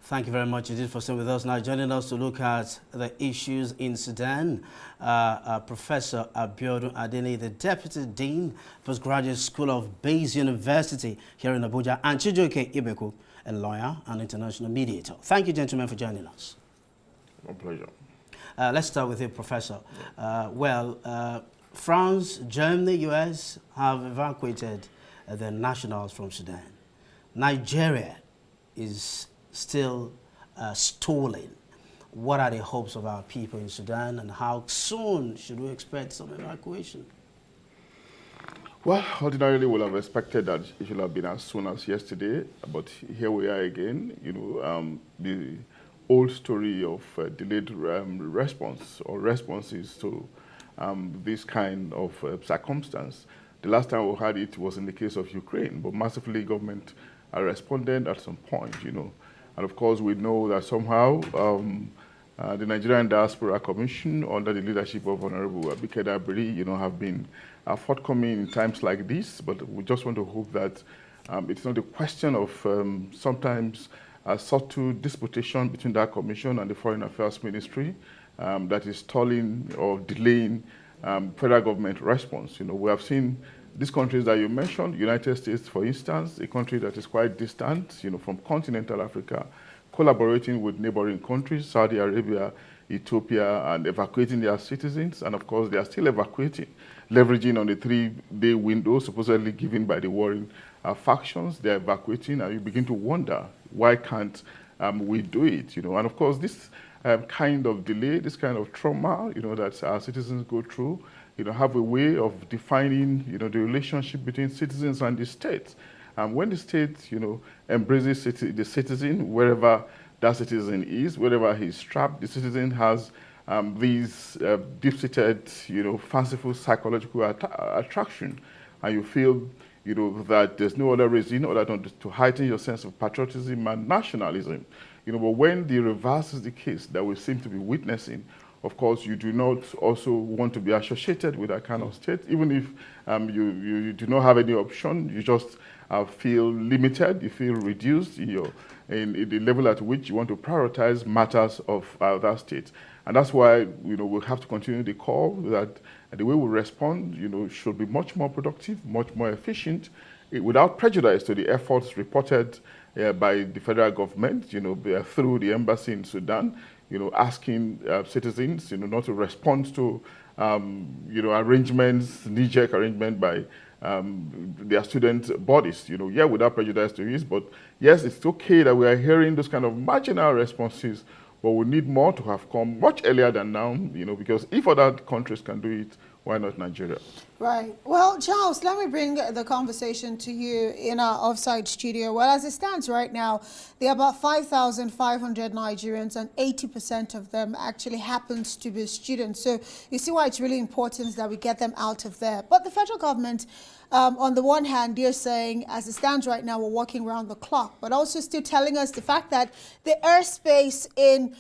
Thank you very much indeed for staying with us. Now joining us to look at the issues in Sudan, Professor Abiodun Adeniyi, the Deputy Dean, Postgraduate School of Bayes University here in Abuja, and Chijioke Ibeku, a lawyer and international mediator. Thank you, gentlemen, for joining us. My pleasure. Let's start with you, Professor. France, Germany, US have evacuated their nationals from Sudan. Nigeria is still stalling. What are the hopes of our people in Sudan, and how soon should we expect some evacuation? Well, ordinarily we'll have expected that it should have been as soon as yesterday, but here we are again. You know, the old story of delayed response or responses to this kind of circumstance. The last time we had it was in the case of Ukraine, but massively government responded at some point, you know. And of course, we know that somehow the Nigerian Diaspora Commission, under the leadership of Honorable Abiodun, you know, have been forthcoming in times like this. But we just want to hope that it's not a question of sometimes a subtle disputation between that commission and the Foreign Affairs Ministry that is stalling or delaying federal government response. You know, we have seen these countries that you mentioned, United States, for instance, a country that is quite distant, you know, from continental Africa, collaborating with neighboring countries, Saudi Arabia, Ethiopia, and evacuating their citizens. And of course, they are still evacuating, leveraging on the 3-day window supposedly given by the warring factions. They're evacuating, and you begin to wonder, why can't we do it? You know, and of course, this kind of delay, this kind of trauma, you know, that our citizens go through, you know, have a way of defining, you know, the relationship between citizens and the state. When the state, you know, embraces the citizen, wherever that citizen is, wherever he's trapped, the citizen has these deep-seated, you know, fanciful psychological attraction, and you feel, you know, that there's no other reason other than to heighten your sense of patriotism and nationalism. You know, but when the reverse is the case that we seem to be witnessing, of course, you do not also want to be associated with that kind of state. Even if you do not have any option, you just feel limited, you feel reduced in the level at which you want to prioritize matters of that state. And that's why, you know, we have to continue the call that the way we respond, you know, should be much more productive, much more efficient, without prejudice to the efforts reported by the federal government, you know, through the embassy in Sudan, you know, asking citizens, you know, not to respond to, you know, arrangements, knee-jerk arrangement by their student bodies, you know, yeah, without prejudice to this, but yes, it's okay that we are hearing those kind of marginal responses, but we need more to have come much earlier than now, you know, because if other countries can do it, why not Nigeria? Right. Well, Charles, let me bring the conversation to you in our offsite studio. Well, as it stands right now, there are about 5,500 Nigerians, and 80% of them actually happens to be students. So you see why it's really important that we get them out of there. But the federal government, on the one hand, they're saying, as it stands right now, we're working around the clock, but also still telling us the fact that the airspace in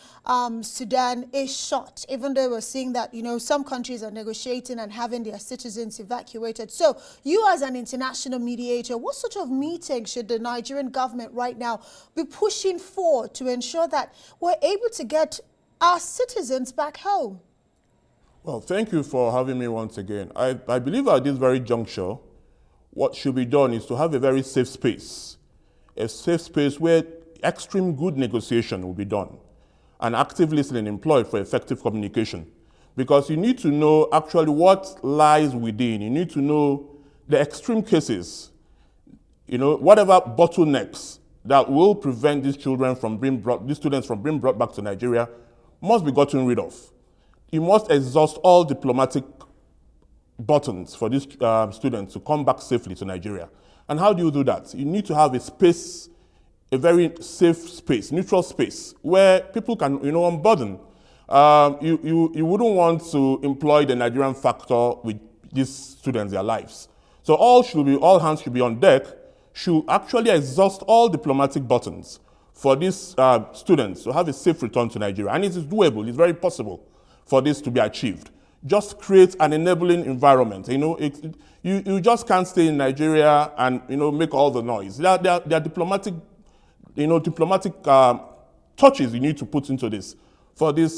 Sudan is short, even though we're seeing that, you know, some countries are negotiating and having their citizens evacuated. So you, as an international mediator, what sort of meeting should the Nigerian government right now be pushing for to ensure that we're able to get our citizens back home? Well, thank you for having me once again. I believe at this very juncture, what should be done is to have a very safe space where extreme good negotiation will be done and active listening employed for effective communication. Because you need to know actually what lies within. You need to know the extreme cases, you know, whatever bottlenecks that will prevent these students from being brought back to Nigeria must be gotten rid of. You must exhaust all diplomatic buttons for these students to come back safely to Nigeria. And how do you do that? You need to have a space, a very safe space, neutral space, where people can, you know, unburden. You wouldn't want to employ the Nigerian factor with these students, their lives. So all hands should be on deck, should actually exhaust all diplomatic buttons for these students to have a safe return to Nigeria. And it is doable, it's very possible for this to be achieved. Just create an enabling environment. You know, you just can't stay in Nigeria and, you know, make all the noise. There are diplomatic, you know, touches you need to put into this for this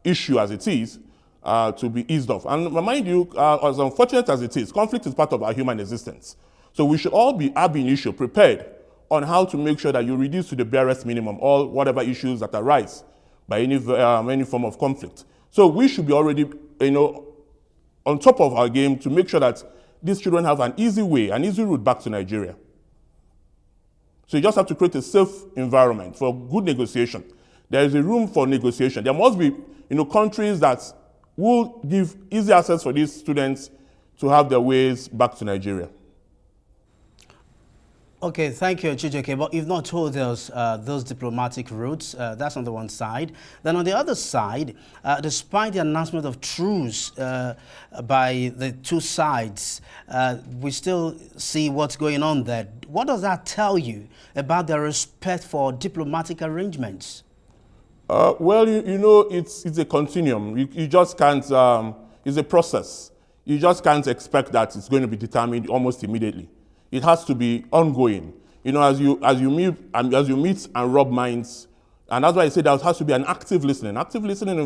issue as it is to be eased off. And mind you, as unfortunate as it is, conflict is part of our human existence. So we should all be ab initio prepared on how to make sure that you reduce to the barest minimum all whatever issues that arise by any form of conflict. So we should be already, on top of our game to make sure that these children have an easy way, an easy route back to Nigeria. So you just have to create a safe environment for good negotiation. There is a room for negotiation. There must be, countries that will give easy access for these students to have their ways back to Nigeria. Okay, thank you, Chijioke. But you've not told us those diplomatic routes. That's on the one side. Then on the other side, despite the announcement of truce by the two sides, we still see what's going on there. What does that tell you about their respect for diplomatic arrangements? Well, it's a continuum. You just can't, it's a process. You just can't expect that it's going to be determined almost immediately. It has to be ongoing. As you meet and rub minds, and that's why I say there has to be an active listening. Active listening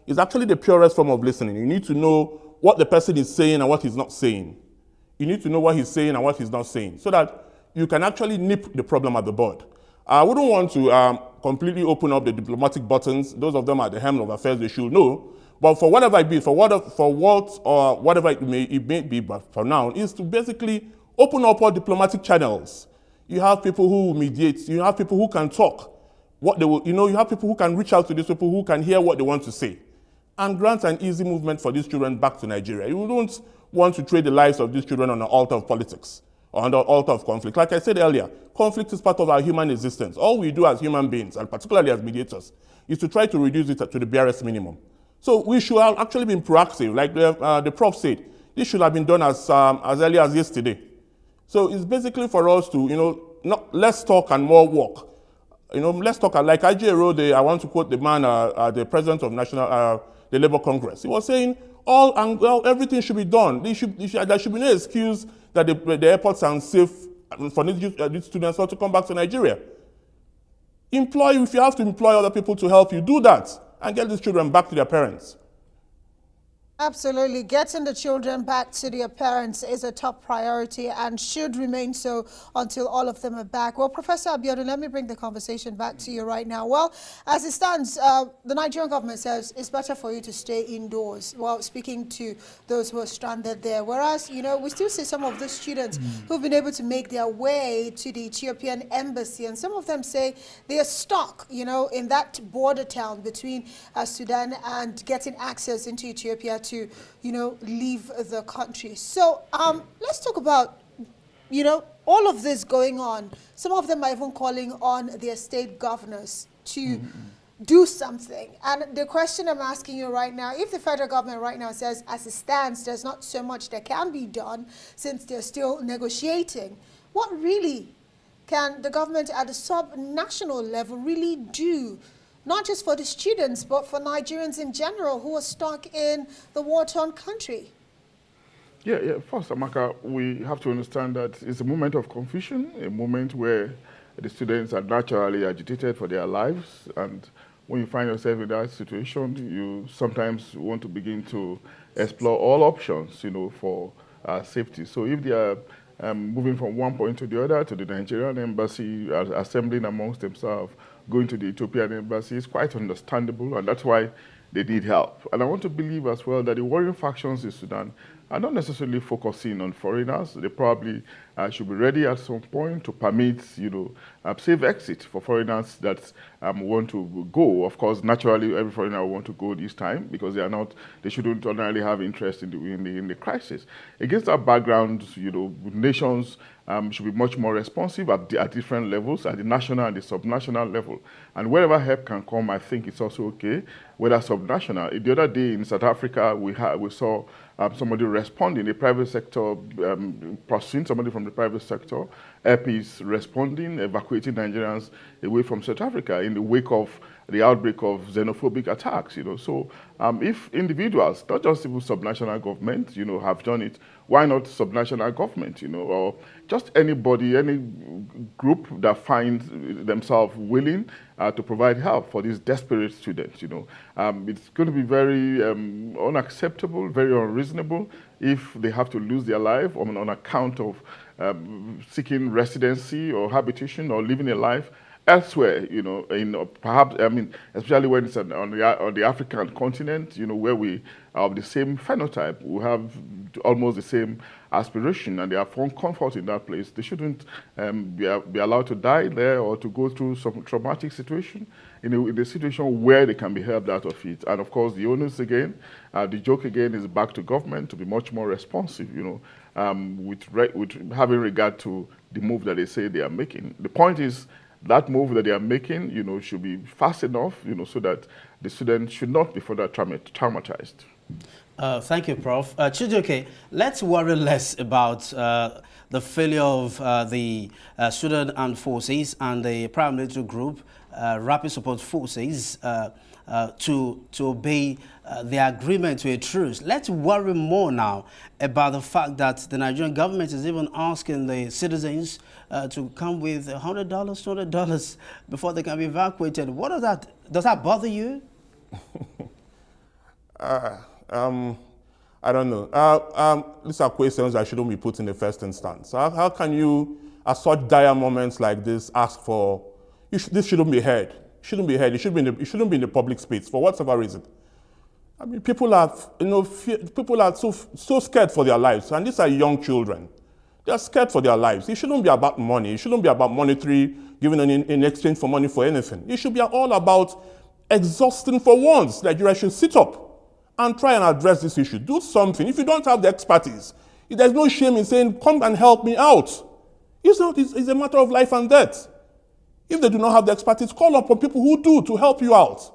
is actually the purest form of listening. You need to know what the person is saying and what he's not saying. You need to know what he's saying and what he's not saying, so that you can actually nip the problem at the bud. I wouldn't want to completely open up the diplomatic buttons. Those of them at the helm of affairs, they should know. But for whatever it be, whatever it may be, but for now, is to basically open up all diplomatic channels. You have people who mediate. You have people who can talk. You have people who can reach out to these people who can hear what they want to say, and grant an easy movement for these children back to Nigeria. You don't want to trade the lives of these children on the altar of politics or on the altar of conflict. Like I said earlier, conflict is part of our human existence. All we do as human beings, and particularly as mediators, is to try to reduce it to the barest minimum. So we should have actually been proactive. Like the prof said, this should have been done as early as yesterday. So it's basically for us to, not less talk and more work. Let's talk. Like IJ I want to quote the man, the president of the Labour Congress. He was saying, everything should be done. There should be no excuse that the airports are unsafe for these students not to come back to Nigeria. If you have to employ other people to help you, do that and get these children back to their parents. Absolutely. Getting the children back to their parents is a top priority and should remain so until all of them are back. Well, Professor Abiodun, let me bring the conversation back to you right now. Well, as it stands, the Nigerian government says it's better for you to stay indoors while speaking to those who are stranded there. Whereas, we still see some of the students who've been able to make their way to the Ethiopian embassy, and some of them say they are stuck, in that border town between Sudan and getting access into Ethiopia to, leave the country. So let's talk about, all of this going on. Some of them are even calling on their state governors to do something. And the question I'm asking you right now, if the federal government right now says, as it stands, there's not so much that can be done since they're still negotiating, what really can the government at the sub-national level really do? Not just for the students, but for Nigerians in general who are stuck in the war-torn country. Yeah. First, Amaka, we have to understand that it's a moment of confusion, a moment where the students are naturally agitated for their lives. And when you find yourself in that situation, you sometimes want to begin to explore all options, for safety. So if they are moving from one point to the other, to the Nigerian embassy, assembling amongst themselves, going to the Ethiopian embassy, is quite understandable, and that's why they need help. And I want to believe as well that the warring factions in Sudan are not necessarily focusing on foreigners. They probably should be ready at some point to permit, safe exit for foreigners that want to go. Of course, naturally, every foreigner will want to go this time because they shouldn't ordinarily have interest in the crisis. Against that background, nations should be much more responsive at different levels, at the national and the subnational level. And wherever help can come, I think it's also okay, whether subnational. The other day in South Africa, we saw somebody responding, the private sector, pursuing somebody from the private sector, airpeace responding, evacuating Nigerians away from South Africa in the wake of the outbreak of xenophobic attacks, So if individuals, not just even subnational government, have done it, why not subnational government, or just anybody, any group that finds themselves willing to provide help for these desperate students, It's going to be very unacceptable, very unreasonable if they have to lose their life on account of seeking residency or habitation or living a life elsewhere, perhaps, especially when it's on the African continent, where we are of the same phenotype, we have almost the same aspiration, and they have found comfort in that place. They shouldn't be allowed to die there or to go through some traumatic situation in a situation where they can be helped out of it. And of course, the onus again, the joke again is back to government to be much more responsive, with having regard to the move that they say they are making. The point is, that move that they are making, should be fast enough, so that the students should not be further traumatized. Thank you, Prof. Chijioke, let's worry less about the failure of the Sudan Armed Forces and the paramilitary group, Rapid Support Forces, to obey the agreement to a truce. Let's worry more now about the fact that the Nigerian government is even asking the citizens to come with $100, $200 before they can be evacuated. What does that bother you? I don't know. These are questions that shouldn't be put in the first instance. How can you, at such dire moments like this, ask for, this shouldn't be heard. Shouldn't be heard. It shouldn't be in the public space for whatever reason. I mean, people are so scared for their lives, and these are young children. They are scared for their lives. It shouldn't be about money. It shouldn't be about monetary, giving in exchange for money for anything. It should be all about exhausting for once. Nigeria should sit up and try and address this issue. Do something. If you don't have the expertise, there's no shame in saying, come and help me out. It's a matter of life and death. If they do not have the expertise, call upon people who do to help you out.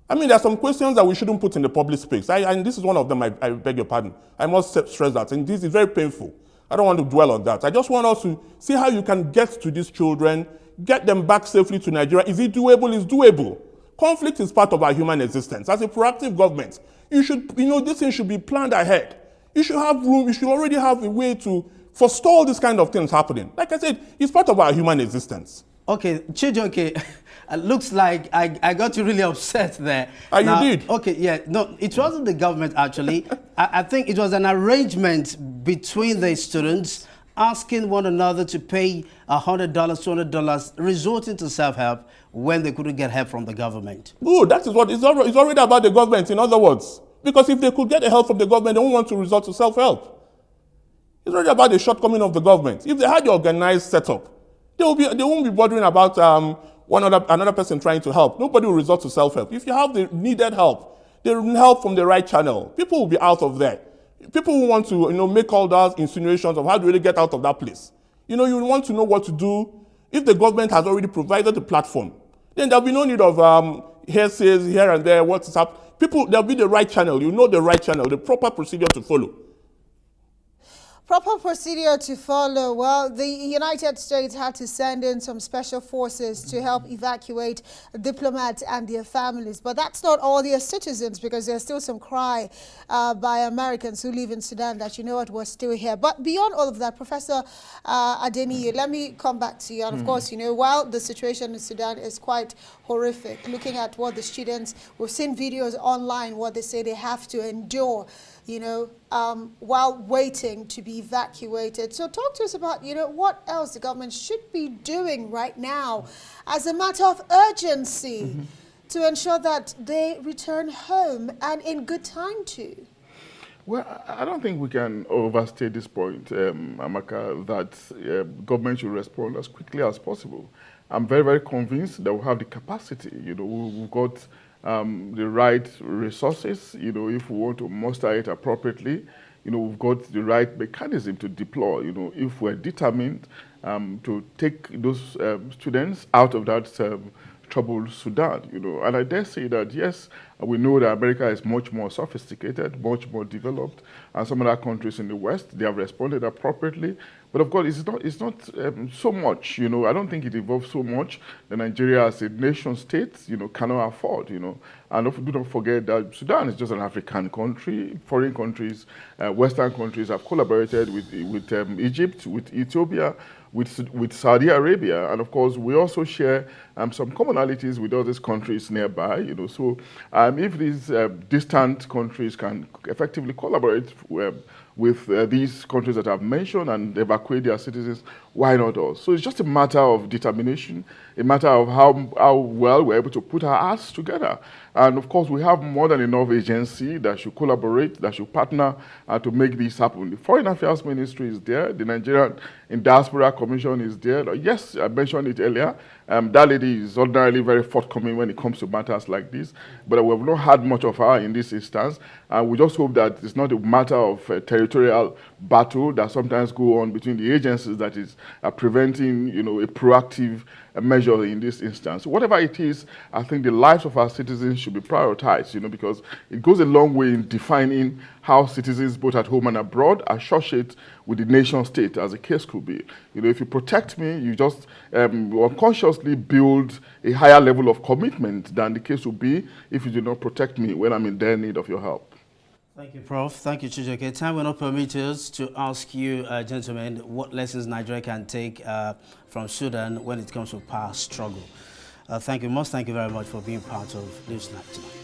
I mean, there are some questions that we shouldn't put in the public space. And this is one of them, I beg your pardon. I must stress that. And this is very painful. I don't want to dwell on that. I just want us to see how you can get to these children, get them back safely to Nigeria. Is it doable? It's doable. Conflict is part of our human existence. As a proactive government, this thing should be planned ahead. You should have room, you should already have a way to forestall this kind of things happening. Like I said, it's part of our human existence. Okay, Chijioke, looks like I got you really upset there. You did? Okay, yeah. No, it wasn't the government, actually. I think it was an arrangement between the students asking one another to pay $100, $200, resorting to self-help when they couldn't get help from the government. Good, that is what it's already about the government, in other words. Because if they could get the help from the government, they won't want to resort to self-help. It's already about the shortcoming of the government. If they had the organized setup, they won't be bothering about another person trying to help. Nobody will resort to self-help. If you have the needed help, the help from the right channel, people will be out of there. People who want to make all those insinuations of how to really get out of that place. You want to know what to do. If the government has already provided the platform, then there'll be no need of hearsays here and there, what is happening. There'll be the right channel. You know the right channel, the proper procedure to follow. Proper procedure to follow. Well, the United States had to send in some special forces to help evacuate diplomats and their families. But that's not all their citizens, because there's still some cry by Americans who live in Sudan that, we're still here. But beyond all of that, Professor Adeniyi, let me come back to you. And of course, while the situation in Sudan is quite horrific, looking at what the students, we've seen videos online, what they say they have to endure, while waiting to be evacuated. So talk to us about, what else the government should be doing right now as a matter of urgency to ensure that they return home and in good time too. Well, I don't think we can overstate this point, Amaka, that government should respond as quickly as possible. I'm very, very convinced that we have the capacity. We've got the right resources, if we want to muster it appropriately, we've got the right mechanism to deploy, if we're determined to take those students out of that troubled Sudan, and I dare say that, yes, We know that America is much more sophisticated, much more developed, and some other countries in the West, they have responded appropriately. But of course, it's not so much, you know. I don't think it involves so much that Nigeria as a nation state, you know, cannot afford, you know. And do not forget that Sudan is just an African country. Foreign countries, Western countries have collaborated with Egypt, with Ethiopia, with Saudi Arabia, and of course we also share some commonalities with other countries nearby. You know, so if these distant countries can effectively collaborate with these countries that I've mentioned and evacuate their citizens, why not us? So it's just a matter of determination, a matter of how well we're able to put our hearts together. And of course, we have more than enough agency that should collaborate, that should partner to make this happen. The Foreign Affairs Ministry is there, the Nigerian Diaspora Commission is there. Yes, I mentioned it earlier. That lady is ordinarily very forthcoming when it comes to matters like this, but we have not had much of her in this instance. And we just hope that it's not a matter of territorial battle that sometimes go on between the agencies that is preventing, you know, a proactive measure in this instance. Whatever it is, I think the lives of our citizens should be prioritized, you know, because it goes a long way in defining how citizens both at home and abroad associate with the nation state, as the case could be. You know, if you protect me, you just unconsciously build a higher level of commitment than the case would be if you do not protect me when I'm in dire need of your help. Thank you, Prof. Thank you, Chijioke. Time will not permit us to ask you, gentlemen, what lessons Nigeria can take from Sudan when it comes to power struggle. Thank you very much for being part of Newsnight tonight.